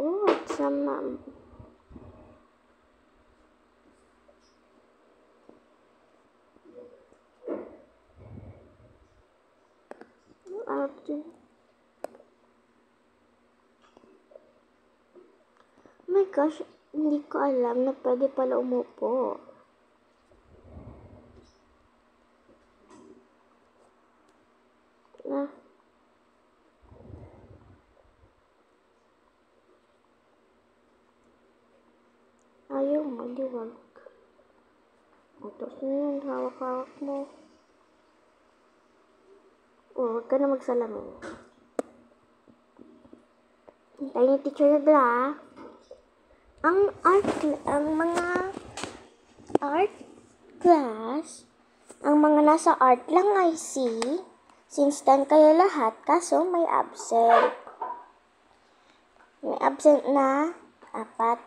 Oh, sama. Oh my gosh, hindi ko alam na pwede pala umupo. Ah. Ayaw mo, di wag. Tapos na yun, hawak-hawak mo. Oh, huwag ka na magsalamin. Hintayin yung teacher na dala. Ang mga art class, ang mga nasa art lang ay C. Since 10 kayo lahat, kaso may absent. May absent na 4.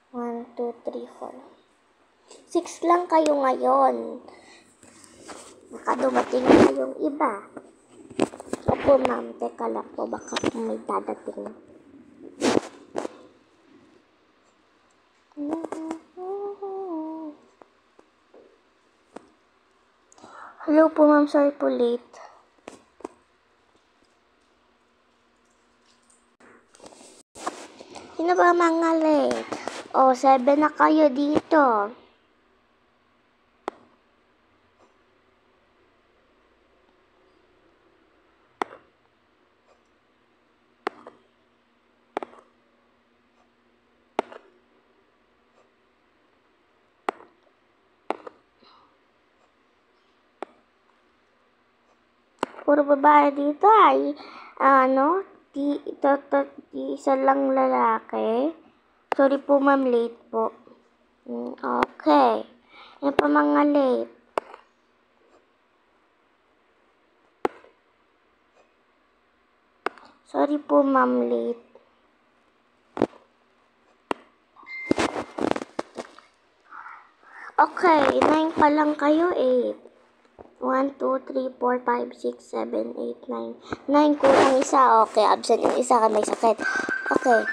1, 2, 3, 4. 6 lang kayo ngayon. Baka dumating na yung iba. Opo, ma'am. Teka lang po. Baka may dadating. Hello po, ma'am. Sorry po late. Sino ba mga late? 7 na kayo dito. Puro babae dito ay, isa lang lalaki. Sorry po, ma'am, late po. Okay. Yan pa mga late. Sorry po, ma'am, late. Okay, 9 pa lang kayo, 8. 1, 2, 3, 4, 5, 6, 7, 8, 9. 9 kulang isa. Okay, absent yung isa ka may sakit. Okay,